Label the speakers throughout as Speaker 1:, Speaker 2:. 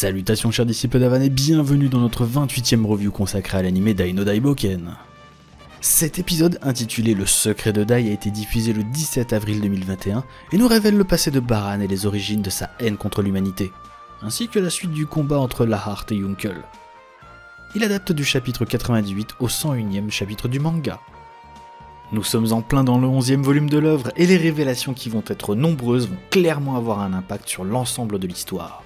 Speaker 1: Salutations chers disciples d'Avan et bienvenue dans notre 28e review consacrée à l'anime Dai no Daiboken. Cet épisode intitulé Le secret de Dai a été diffusé le 17 avril 2021 et nous révèle le passé de Baran et les origines de sa haine contre l'humanité, ainsi que la suite du combat entre Lahart et Yunkel. Il adapte du chapitre 98 au 101e chapitre du manga. Nous sommes en plein dans le 11e volume de l'œuvre et les révélations qui vont être nombreuses vont clairement avoir un impact sur l'ensemble de l'histoire.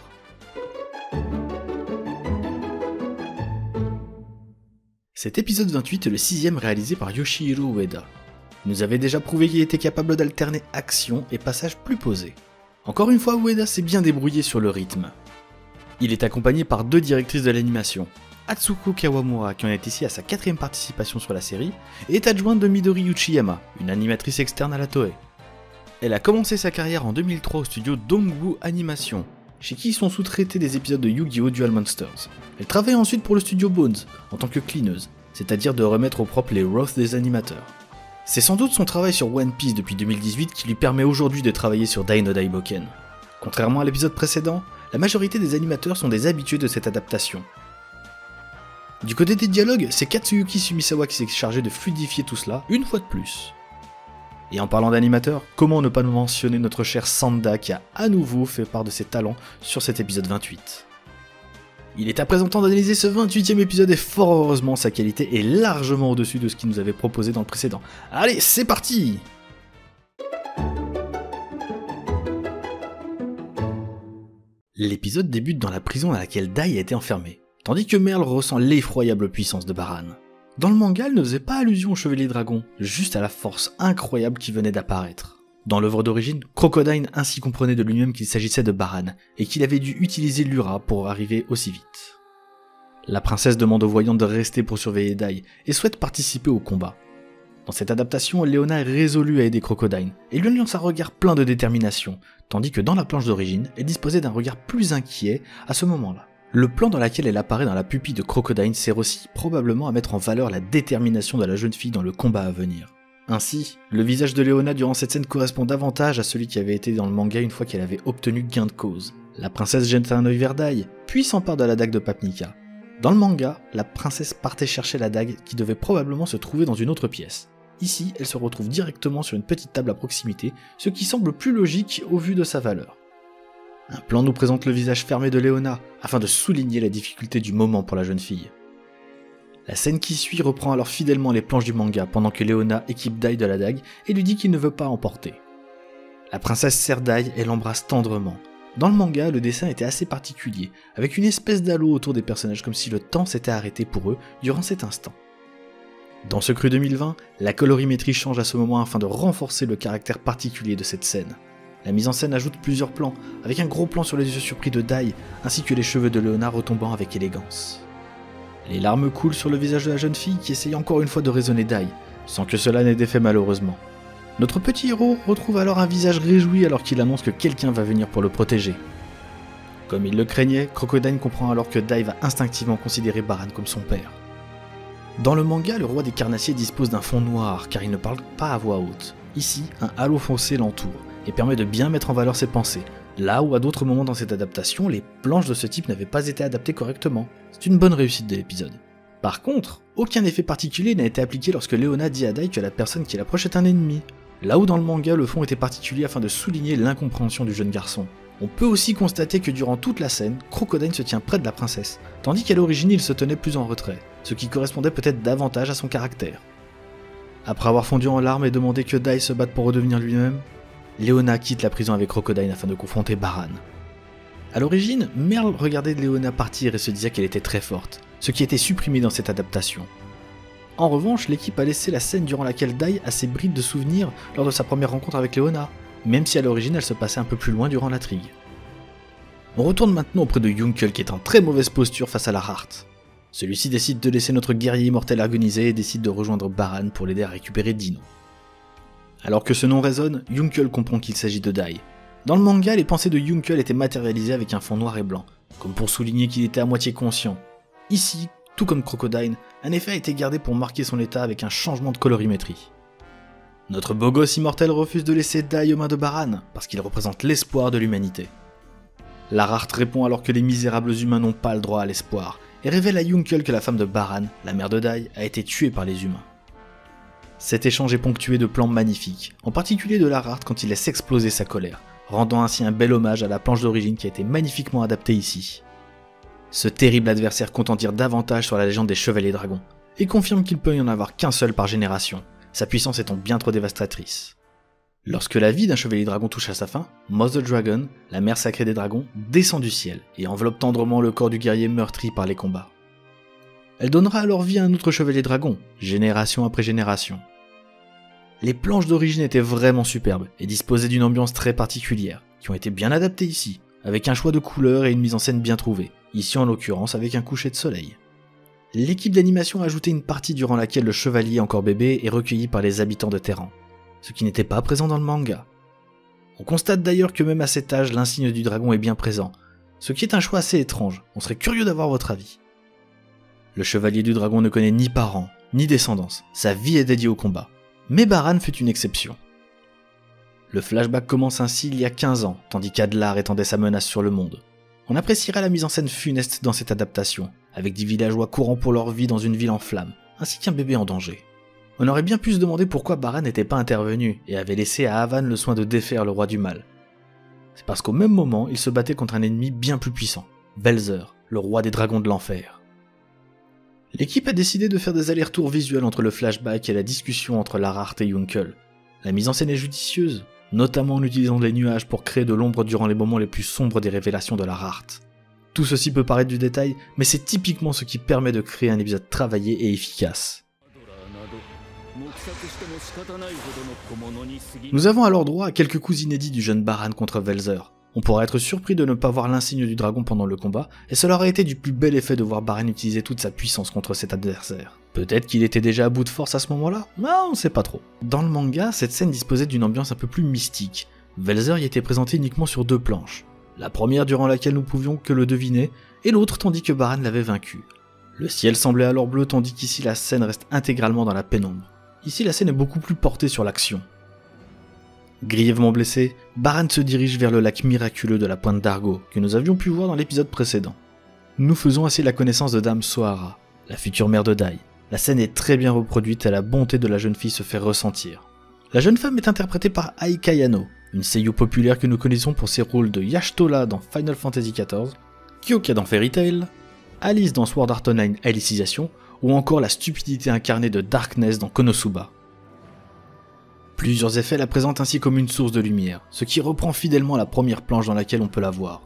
Speaker 1: Cet épisode 28 est le 6e réalisé par Yoshihiro Ueda. Il nous avait déjà prouvé qu'il était capable d'alterner action et passage plus posés. Encore une fois, Ueda s'est bien débrouillé sur le rythme. Il est accompagné par deux directrices de l'animation, Atsuko Kawamura qui en est ici à sa 4e participation sur la série, et est adjointe de Midori Uchiyama, une animatrice externe à la Toei. Elle a commencé sa carrière en 2003 au studio Dongwu Animation, chez qui sont sous-traités des épisodes de Yu-Gi-Oh! Duel Monsters. Elle travaille ensuite pour le studio Bones, en tant que cleaneuse, c'est-à-dire de remettre au propre les wraths des animateurs. C'est sans doute son travail sur One Piece depuis 2018 qui lui permet aujourd'hui de travailler sur Dai no Daiboken. Contrairement à l'épisode précédent, la majorité des animateurs sont des habitués de cette adaptation. Du côté des dialogues, c'est Katsuyuki Sumisawa qui s'est chargé de fluidifier tout cela, une fois de plus. Et en parlant d'animateur, comment ne pas nous mentionner notre cher Sanda qui a à nouveau fait part de ses talents sur cet épisode 28. Il est à présent temps d'analyser ce 28e épisode et fort heureusement sa qualité est largement au-dessus de ce qu'il nous avait proposé dans le précédent. Allez, c'est parti! L'épisode débute dans la prison à laquelle Dai a été enfermé, tandis que Merle ressent l'effroyable puissance de Baran. Dans le manga, elle ne faisait pas allusion au Chevalier Dragon, juste à la force incroyable qui venait d'apparaître. Dans l'œuvre d'origine, Crocodile ainsi comprenait de lui-même qu'il s'agissait de Baran, et qu'il avait dû utiliser Lura pour arriver aussi vite. La princesse demande aux voyantes de rester pour surveiller Dai, et souhaite participer au combat. Dans cette adaptation, Leona est résolue à aider Crocodile, et lui lance un regard plein de détermination, tandis que dans la planche d'origine, elle disposait d'un regard plus inquiet à ce moment-là. Le plan dans lequel elle apparaît dans la pupille de Crocodile sert aussi probablement à mettre en valeur la détermination de la jeune fille dans le combat à venir. Ainsi, le visage de Leona durant cette scène correspond davantage à celui qui avait été dans le manga une fois qu'elle avait obtenu gain de cause. La princesse jette un œil vers Dai, puis s'empare de la dague de Papnika. Dans le manga, la princesse partait chercher la dague qui devait probablement se trouver dans une autre pièce. Ici, elle se retrouve directement sur une petite table à proximité, ce qui semble plus logique au vu de sa valeur. Un plan nous présente le visage fermé de Leona, afin de souligner la difficulté du moment pour la jeune fille. La scène qui suit reprend alors fidèlement les planches du manga pendant que Leona équipe Dai de la dague et lui dit qu'il ne veut pas emporter. La princesse serre Dai et l'embrasse tendrement. Dans le manga, le dessin était assez particulier, avec une espèce d'halo autour des personnages comme si le temps s'était arrêté pour eux durant cet instant. Dans ce cru 2020, la colorimétrie change à ce moment afin de renforcer le caractère particulier de cette scène. La mise en scène ajoute plusieurs plans, avec un gros plan sur les yeux surpris de Dai, ainsi que les cheveux de Leona retombant avec élégance. Les larmes coulent sur le visage de la jeune fille qui essaye encore une fois de raisonner Dai, sans que cela n'ait d'effet malheureusement. Notre petit héros retrouve alors un visage réjoui alors qu'il annonce que quelqu'un va venir pour le protéger. Comme il le craignait, Crocodile comprend alors que Dai va instinctivement considérer Baran comme son père. Dans le manga, le roi des carnassiers dispose d'un fond noir car il ne parle pas à voix haute. Ici, un halo foncé l'entoure et permet de bien mettre en valeur ses pensées, là où à d'autres moments dans cette adaptation, les planches de ce type n'avaient pas été adaptées correctement. C'est une bonne réussite de l'épisode. Par contre, aucun effet particulier n'a été appliqué lorsque Leona dit à Dai que la personne qui l'approche est un ennemi, là où dans le manga le fond était particulier afin de souligner l'incompréhension du jeune garçon. On peut aussi constater que durant toute la scène, Crocodile se tient près de la princesse, tandis qu'à l'origine il se tenait plus en retrait, ce qui correspondait peut-être davantage à son caractère. Après avoir fondu en larmes et demandé que Dai se batte pour redevenir lui-même, Leona quitte la prison avec Crocodile afin de confronter Baran. A l'origine, Merle regardait Leona partir et se disait qu'elle était très forte, ce qui a été supprimé dans cette adaptation. En revanche, l'équipe a laissé la scène durant laquelle Dai a ses brides de souvenirs lors de sa première rencontre avec Leona, même si à l'origine elle se passait un peu plus loin durant l'intrigue. On retourne maintenant auprès de Yunkel qui est en très mauvaise posture face à Lahart. Celui-ci décide de laisser notre guerrier immortel agoniser et décide de rejoindre Baran pour l'aider à récupérer Dino. Alors que ce nom résonne, Yunkel comprend qu'il s'agit de Dai. Dans le manga, les pensées de Yunkel étaient matérialisées avec un fond noir et blanc, comme pour souligner qu'il était à moitié conscient. Ici, tout comme Crocodile, un effet a été gardé pour marquer son état avec un changement de colorimétrie. Notre beau gosse immortel refuse de laisser Dai aux mains de Baran, parce qu'il représente l'espoir de l'humanité. La Rarte répond alors que les misérables humains n'ont pas le droit à l'espoir, et révèle à Yunkel que la femme de Baran, la mère de Dai, a été tuée par les humains. Cet échange est ponctué de plans magnifiques, en particulier de la Rarte quand il laisse exploser sa colère, rendant ainsi un bel hommage à la planche d'origine qui a été magnifiquement adaptée ici. Ce terrible adversaire compte en dire davantage sur la légende des Chevaliers Dragons, et confirme qu'il peut y en avoir qu'un seul par génération, sa puissance étant bien trop dévastatrice. Lorsque la vie d'un Chevalier Dragon touche à sa fin, Mother Dragon, la mère sacrée des dragons, descend du ciel et enveloppe tendrement le corps du guerrier meurtri par les combats. Elle donnera alors vie à un autre Chevalier Dragon, génération après génération. Les planches d'origine étaient vraiment superbes et disposaient d'une ambiance très particulière, qui ont été bien adaptées ici, avec un choix de couleurs et une mise en scène bien trouvée, ici en l'occurrence avec un coucher de soleil. L'équipe d'animation a ajouté une partie durant laquelle le chevalier encore bébé est recueilli par les habitants de Terran, ce qui n'était pas présent dans le manga. On constate d'ailleurs que même à cet âge, l'insigne du dragon est bien présent, ce qui est un choix assez étrange, on serait curieux d'avoir votre avis. Le chevalier du dragon ne connaît ni parents, ni descendance, sa vie est dédiée au combat. Mais Baran fut une exception. Le flashback commence ainsi il y a 15 ans, tandis qu'Adlar étendait sa menace sur le monde. On appréciera la mise en scène funeste dans cette adaptation, avec des villageois courant pour leur vie dans une ville en flammes, ainsi qu'un bébé en danger. On aurait bien pu se demander pourquoi Baran n'était pas intervenu et avait laissé à Havan le soin de défaire le roi du mal. C'est parce qu'au même moment, il se battait contre un ennemi bien plus puissant, Velzer, le roi des dragons de l'enfer. L'équipe a décidé de faire des allers-retours visuels entre le flashback et la discussion entre la Rarte et Yunkel. La mise en scène est judicieuse, notamment en utilisant les nuages pour créer de l'ombre durant les moments les plus sombres des révélations de la Rarte. Tout ceci peut paraître du détail, mais c'est typiquement ce qui permet de créer un épisode travaillé et efficace. Nous avons alors droit à quelques coups inédits du jeune Baran contre Velzer. On pourrait être surpris de ne pas voir l'insigne du dragon pendant le combat, et cela aurait été du plus bel effet de voir Baran utiliser toute sa puissance contre cet adversaire. Peut-être qu'il était déjà à bout de force à ce moment-là, mais on sait pas trop. Dans le manga, cette scène disposait d'une ambiance un peu plus mystique. Velzer y était présenté uniquement sur 2 planches. La première durant laquelle nous pouvions que le deviner, et l'autre tandis que Baran l'avait vaincu. Le ciel semblait alors bleu tandis qu'ici la scène reste intégralement dans la pénombre. Ici la scène est beaucoup plus portée sur l'action. Grièvement blessé, Baran se dirige vers le lac miraculeux de la pointe d'Argo, que nous avions pu voir dans l'épisode précédent. Nous faisons ainsi la connaissance de Dame Sohara, la future mère de Dai. La scène est très bien reproduite et la bonté de la jeune fille se fait ressentir. La jeune femme est interprétée par Ai Kayano, une seiyū populaire que nous connaissons pour ses rôles de Y'ashtola dans Final Fantasy XIV, Kyoka dans Fairy Tail, Alice dans Sword Art Online Alicization, ou encore la stupidité incarnée de Darkness dans Konosuba. Plusieurs effets la présentent ainsi comme une source de lumière, ce qui reprend fidèlement la première planche dans laquelle on peut la voir.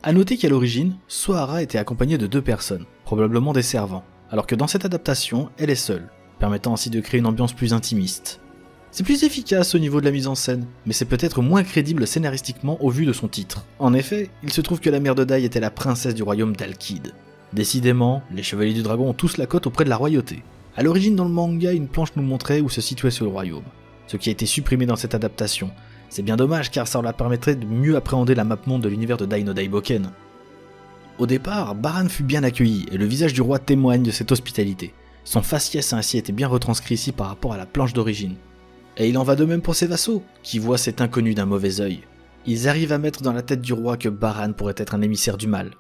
Speaker 1: A noter qu'à l'origine, Sohara était accompagnée de 2 personnes, probablement des servants, alors que dans cette adaptation, elle est seule, permettant ainsi de créer une ambiance plus intimiste. C'est plus efficace au niveau de la mise en scène, mais c'est peut-être moins crédible scénaristiquement au vu de son titre. En effet, il se trouve que la mère de Dai était la princesse du royaume d'Alkid. Décidément, les chevaliers du dragon ont tous la cote auprès de la royauté. A l'origine dans le manga, une planche nous montrait où se situait ce royaume, ce qui a été supprimé dans cette adaptation. C'est bien dommage car ça leur permettrait de mieux appréhender la map monde de l'univers de Dai no Daiboken. Au départ, Baran fut bien accueilli et le visage du roi témoigne de cette hospitalité. Son faciès a ainsi été bien retranscrit ici par rapport à la planche d'origine. Et il en va de même pour ses vassaux, qui voient cet inconnu d'un mauvais œil. Ils arrivent à mettre dans la tête du roi que Baran pourrait être un émissaire du mal.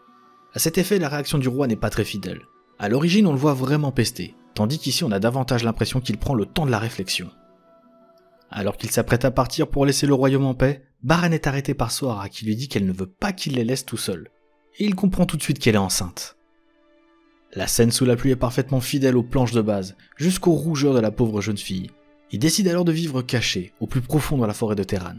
Speaker 1: À cet effet, la réaction du roi n'est pas très fidèle. A l'origine, on le voit vraiment pester, tandis qu'ici on a davantage l'impression qu'il prend le temps de la réflexion. Alors qu'il s'apprête à partir pour laisser le royaume en paix, Baran est arrêté par Sohara qui lui dit qu'elle ne veut pas qu'il les laisse tout seuls. Et il comprend tout de suite qu'elle est enceinte. La scène sous la pluie est parfaitement fidèle aux planches de base, jusqu'aux rougeurs de la pauvre jeune fille. Il décide alors de vivre caché, au plus profond dans la forêt de Terran.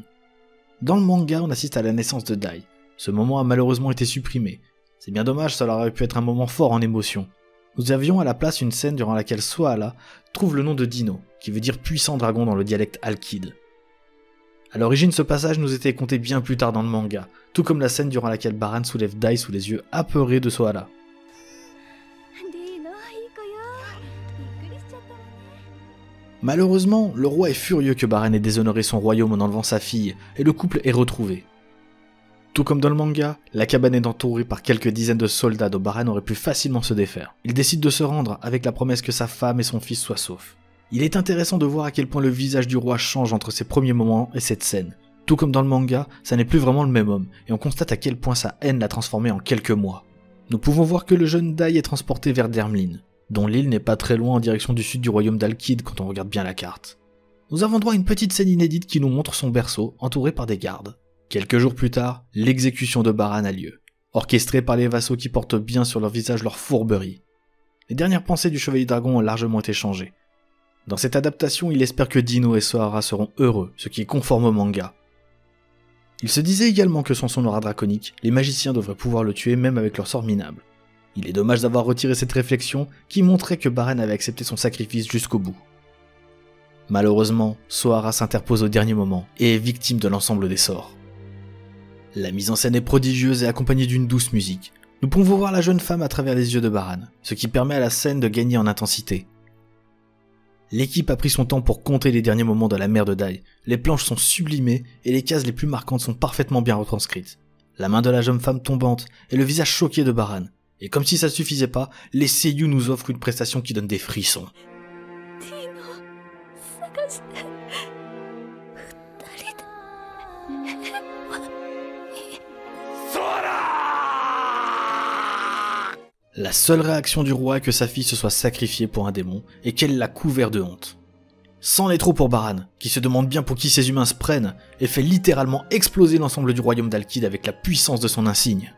Speaker 1: Dans le manga, on assiste à la naissance de Dai. Ce moment a malheureusement été supprimé. C'est bien dommage, ça aurait pu être un moment fort en émotion. Nous avions à la place une scène durant laquelle Sohara trouve le nom de Dino, qui veut dire puissant dragon dans le dialecte Alkid. A l'origine, ce passage nous était conté bien plus tard dans le manga, tout comme la scène durant laquelle Baran soulève Dai sous les yeux apeurés de Sohara. Malheureusement, le roi est furieux que Baran ait déshonoré son royaume en enlevant sa fille, et le couple est retrouvé. Tout comme dans le manga, la cabane est entourée par quelques dizaines de soldats dont Baran aurait pu facilement se défaire. Il décide de se rendre avec la promesse que sa femme et son fils soient saufs. Il est intéressant de voir à quel point le visage du roi change entre ses premiers moments et cette scène. Tout comme dans le manga, ça n'est plus vraiment le même homme, et on constate à quel point sa haine l'a transformé en quelques mois. Nous pouvons voir que le jeune Dai est transporté vers Dermlin, dont l'île n'est pas très loin en direction du sud du royaume d'Alkid quand on regarde bien la carte. Nous avons droit à une petite scène inédite qui nous montre son berceau, entouré par des gardes. Quelques jours plus tard, l'exécution de Baran a lieu, orchestrée par les vassaux qui portent bien sur leur visage leur fourberie. Les dernières pensées du Chevalier Dragon ont largement été changées. Dans cette adaptation, il espère que Dino et Sohara seront heureux, ce qui est conforme au manga. Il se disait également que sans son aura draconique, les magiciens devraient pouvoir le tuer même avec leur sort minable. Il est dommage d'avoir retiré cette réflexion qui montrait que Baran avait accepté son sacrifice jusqu'au bout. Malheureusement, Sohara s'interpose au dernier moment et est victime de l'ensemble des sorts. La mise en scène est prodigieuse et accompagnée d'une douce musique. Nous pouvons voir la jeune femme à travers les yeux de Baran, ce qui permet à la scène de gagner en intensité. L'équipe a pris son temps pour compter les derniers moments de la mère de Dai. Les planches sont sublimées et les cases les plus marquantes sont parfaitement bien retranscrites. La main de la jeune femme tombante et le visage choqué de Baran. Et comme si ça ne suffisait pas, les seiyuu nous offrent une prestation qui donne des frissons. La seule réaction du roi est que sa fille se soit sacrifiée pour un démon et qu'elle l'a couvert de honte. C'en est trop pour Baran, qui se demande bien pour qui ces humains se prennent et fait littéralement exploser l'ensemble du royaume d'Alkid avec la puissance de son insigne.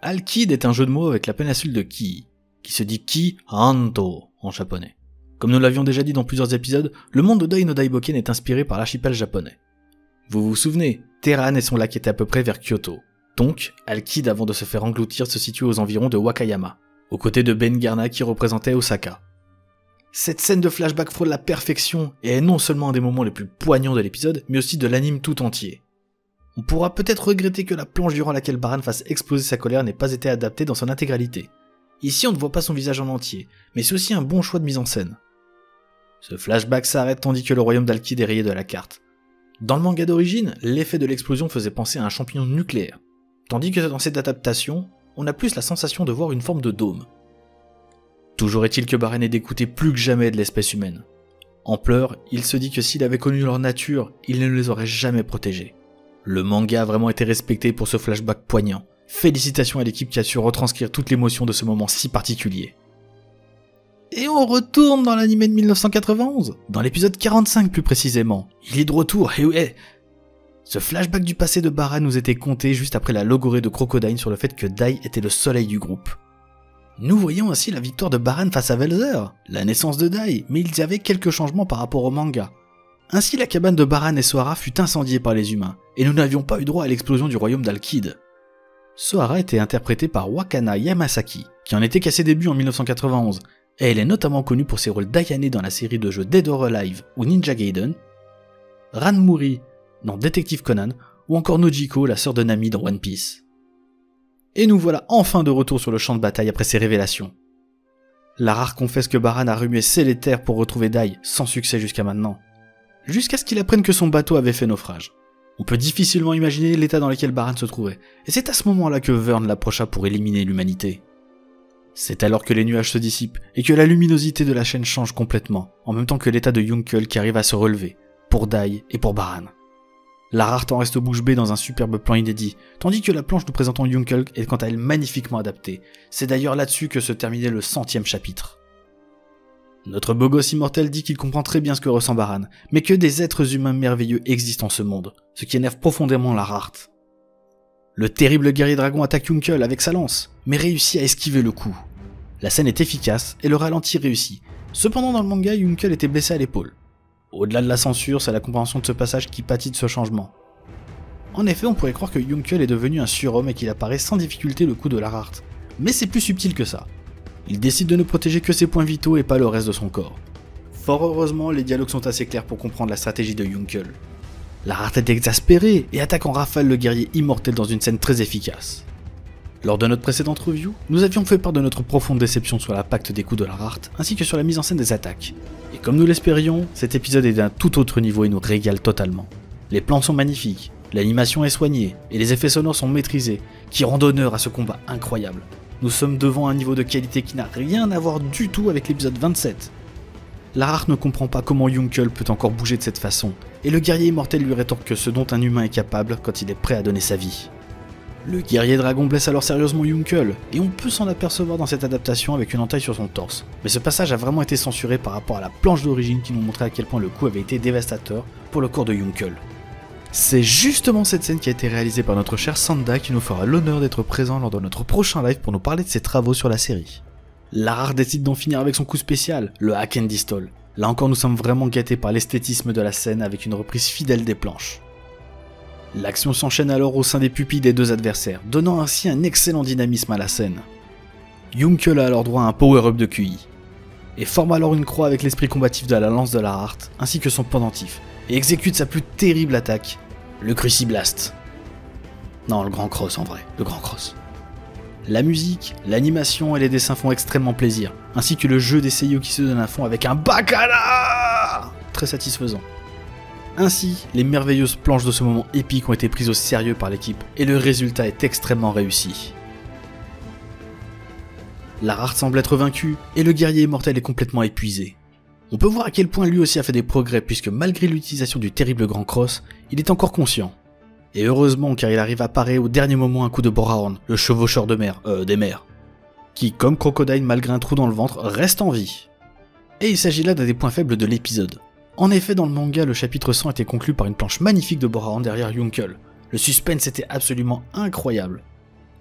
Speaker 1: Alkid est un jeu de mots avec la péninsule de Kii, qui se dit Ki-Hanto en japonais. Comme nous l'avions déjà dit dans plusieurs épisodes, le monde de Dai no Daiboken est inspiré par l'archipel japonais. Vous vous souvenez, Terran et son lac étaient à peu près vers Kyoto. Donc, Alkid avant de se faire engloutir se situe aux environs de Wakayama, aux côtés de Ben Garna qui représentait Osaka. Cette scène de flashback frôle la perfection et est non seulement un des moments les plus poignants de l'épisode, mais aussi de l'anime tout entier. On pourra peut-être regretter que la planche durant laquelle Baran fasse exploser sa colère n'ait pas été adaptée dans son intégralité. Ici on ne voit pas son visage en entier, mais c'est aussi un bon choix de mise en scène. Ce flashback s'arrête tandis que le royaume d'Alkid est rayé de la carte. Dans le manga d'origine, l'effet de l'explosion faisait penser à un champignon nucléaire. Tandis que dans cette adaptation, on a plus la sensation de voir une forme de dôme. Toujours est-il que Baran est dégoûté plus que jamais de l'espèce humaine. En pleurs, il se dit que s'il avait connu leur nature, il ne les aurait jamais protégés. Le manga a vraiment été respecté pour ce flashback poignant. Félicitations à l'équipe qui a su retranscrire toute l'émotion de ce moment si particulier. Et on retourne dans l'anime de 1991, dans l'épisode 45 plus précisément. Il est de retour, et ouais. Ce flashback du passé de Baran nous était conté juste après la logorée de Crocodile sur le fait que Dai était le soleil du groupe. Nous voyons ainsi la victoire de Baran face à Velzer, la naissance de Dai, mais il y avait quelques changements par rapport au manga. Ainsi la cabane de Baran et Sohara fut incendiée par les humains, et nous n'avions pas eu droit à l'explosion du royaume d'Alkid. Sohara était interprétée par Wakana Yamasaki, qui en était qu'à ses débuts en 1991, et elle est notamment connue pour ses rôles d'Ayane dans la série de jeux Dead or Alive ou Ninja Gaiden, Ranmuri dans Detective Conan, ou encore Nojiko, la sœur de Nami dans One Piece. Et nous voilà enfin de retour sur le champ de bataille après ces révélations. Larar confesse que Baran a remué ciel et terre pour retrouver Dai, sans succès jusqu'à maintenant. Jusqu'à ce qu'il apprenne que son bateau avait fait naufrage. On peut difficilement imaginer l'état dans lequel Baran se trouvait, et c'est à ce moment-là que Vern l'approcha pour éliminer l'humanité. C'est alors que les nuages se dissipent, et que la luminosité de la chaîne change complètement, en même temps que l'état de Yunkel qui arrive à se relever, pour Dai et pour Baran. Larar en reste bouche bée dans un superbe plan inédit, tandis que la planche nous présentant Yunkel est quant à elle magnifiquement adaptée. C'est d'ailleurs là-dessus que se terminait le 100e chapitre. Notre beau gosse immortel dit qu'il comprend très bien ce que ressent Baran, mais que des êtres humains merveilleux existent en ce monde, ce qui énerve profondément Larar. Le terrible guerrier dragon attaque Yunkel avec sa lance, mais réussit à esquiver le coup. La scène est efficace et le ralenti réussit. Cependant dans le manga, Yunkel était blessé à l'épaule. Au-delà de la censure, c'est la compréhension de ce passage qui pâtit de ce changement. En effet, on pourrait croire que Yunkel est devenu un surhomme et qu'il apparaît sans difficulté le coup de Larar. Mais c'est plus subtil que ça. Il décide de ne protéger que ses points vitaux et pas le reste de son corps. Fort heureusement, les dialogues sont assez clairs pour comprendre la stratégie de Yunkel. Larar est exaspéré et attaque en rafale le guerrier immortel dans une scène très efficace. Lors de notre précédente review, nous avions fait part de notre profonde déception sur l'impact des coups de Larar ainsi que sur la mise en scène des attaques. Et comme nous l'espérions, cet épisode est d'un tout autre niveau et nous régale totalement. Les plans sont magnifiques, l'animation est soignée et les effets sonores sont maîtrisés, qui rendent honneur à ce combat incroyable. Nous sommes devant un niveau de qualité qui n'a rien à voir du tout avec l'épisode 27. Larar ne comprend pas comment Yunkel peut encore bouger de cette façon, et le guerrier immortel lui rétorque que ce dont un humain est capable quand il est prêt à donner sa vie. Le guerrier dragon blesse alors sérieusement Yunkel, et on peut s'en apercevoir dans cette adaptation avec une entaille sur son torse. Mais ce passage a vraiment été censuré par rapport à la planche d'origine qui nous montrait à quel point le coup avait été dévastateur pour le corps de Yunkel. C'est justement cette scène qui a été réalisée par notre cher Sanda qui nous fera l'honneur d'être présent lors de notre prochain live pour nous parler de ses travaux sur la série. Lara décide d'en finir avec son coup spécial, le Hack and Distol. Là encore nous sommes vraiment gâtés par l'esthétisme de la scène avec une reprise fidèle des planches. L'action s'enchaîne alors au sein des pupilles des deux adversaires, donnant ainsi un excellent dynamisme à la scène. Yunkel a alors droit à un power-up de QI, et forme alors une croix avec l'esprit combatif de la lance de la Hart, ainsi que son pendentif, et exécute sa plus terrible attaque, le Cruciblast. Non, le Grand Cross en vrai, le Grand Cross. La musique, l'animation et les dessins font extrêmement plaisir, ainsi que le jeu des seiyuu qui se donne à fond avec un bacala très satisfaisant. Ainsi, les merveilleuses planches de ce moment épique ont été prises au sérieux par l'équipe, et le résultat est extrêmement réussi. La Hart semble être vaincue, et le guerrier immortel est complètement épuisé. On peut voir à quel point lui aussi a fait des progrès puisque malgré l'utilisation du terrible Grand Cross, il est encore conscient. Et heureusement car il arrive à parer au dernier moment un coup de Borahorn, le chevaucheur de mer, des mers, qui comme Crocodile malgré un trou dans le ventre reste en vie. Et il s'agit là d'un des points faibles de l'épisode. En effet dans le manga le chapitre 100 était conclu par une planche magnifique de Borahorn derrière Yunkel. Le suspense était absolument incroyable.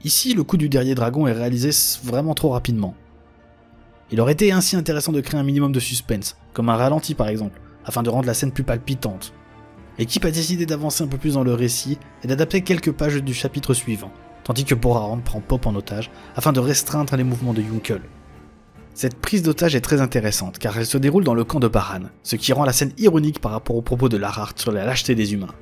Speaker 1: Ici le coup du guerrier dragon est réalisé vraiment trop rapidement. Il aurait été ainsi intéressant de créer un minimum de suspense, comme un ralenti par exemple, afin de rendre la scène plus palpitante. L'équipe a décidé d'avancer un peu plus dans le récit et d'adapter quelques pages du chapitre suivant, tandis que Borahorn prend Pop en otage afin de restreindre les mouvements de Yunkel. Cette prise d'otage est très intéressante car elle se déroule dans le camp de Baran, ce qui rend la scène ironique par rapport aux propos de Lara Hart sur la lâcheté des humains.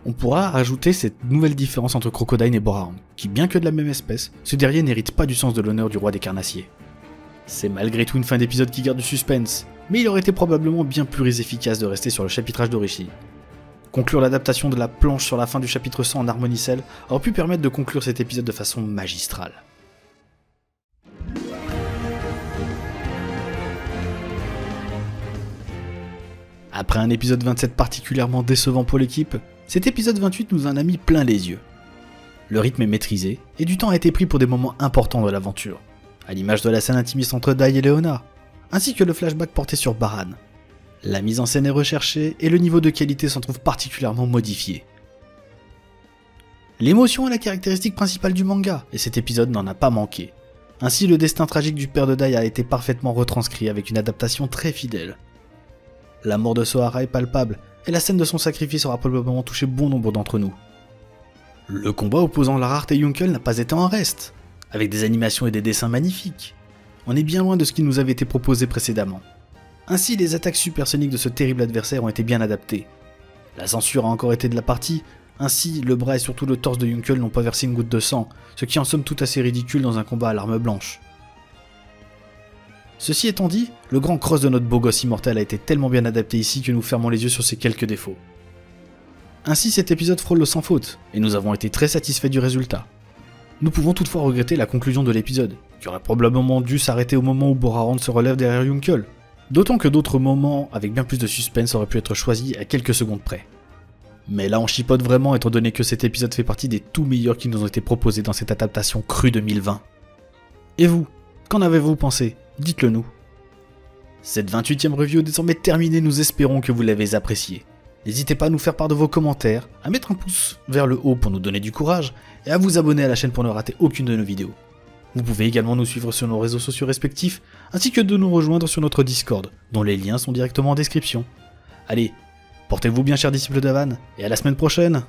Speaker 1: On pourra rajouter cette nouvelle différence entre Crocodile et Borahorn, qui bien que de la même espèce, ce dernier n'hérite pas du sens de l'honneur du roi des carnassiers. C'est malgré tout une fin d'épisode qui garde du suspense, mais il aurait été probablement bien plus efficace de rester sur le chapitrage d'origine. Conclure l'adaptation de la planche sur la fin du chapitre 100 en Harmonicell aurait pu permettre de conclure cet épisode de façon magistrale. Après un épisode 27 particulièrement décevant pour l'équipe, cet épisode 28 nous en a mis plein les yeux. Le rythme est maîtrisé, et du temps a été pris pour des moments importants de l'aventure, à l'image de la scène intimiste entre Dai et Leona, ainsi que le flashback porté sur Baran. La mise en scène est recherchée, et le niveau de qualité s'en trouve particulièrement modifié. L'émotion est la caractéristique principale du manga, et cet épisode n'en a pas manqué. Ainsi, le destin tragique du père de Dai a été parfaitement retranscrit avec une adaptation très fidèle. La mort de Sohara est palpable, et la scène de son sacrifice aura probablement touché bon nombre d'entre nous. Le combat opposant Lara Hart et Yunkel n'a pas été en reste, avec des animations et des dessins magnifiques. On est bien loin de ce qui nous avait été proposé précédemment. Ainsi, les attaques supersoniques de ce terrible adversaire ont été bien adaptées. La censure a encore été de la partie, ainsi le bras et surtout le torse de Yunkel n'ont pas versé une goutte de sang, ce qui est en somme tout assez ridicule dans un combat à l'arme blanche. Ceci étant dit, le grand cross de notre beau gosse immortel a été tellement bien adapté ici que nous fermons les yeux sur ses quelques défauts. Ainsi cet épisode frôle le sans faute, et nous avons été très satisfaits du résultat. Nous pouvons toutefois regretter la conclusion de l'épisode, qui aurait probablement dû s'arrêter au moment où Borahorn se relève derrière Yunkel, d'autant que d'autres moments avec bien plus de suspense auraient pu être choisis à quelques secondes près. Mais là on chipote vraiment étant donné que cet épisode fait partie des tout meilleurs qui nous ont été proposés dans cette adaptation crue 2020. Et vous, qu'en avez-vous pensé ? Dites-le nous. Cette 28e review est désormais terminée, nous espérons que vous l'avez appréciée. N'hésitez pas à nous faire part de vos commentaires, à mettre un pouce vers le haut pour nous donner du courage, et à vous abonner à la chaîne pour ne rater aucune de nos vidéos. Vous pouvez également nous suivre sur nos réseaux sociaux respectifs, ainsi que de nous rejoindre sur notre Discord, dont les liens sont directement en description. Allez, portez-vous bien chers disciples d'Avan, et à la semaine prochaine!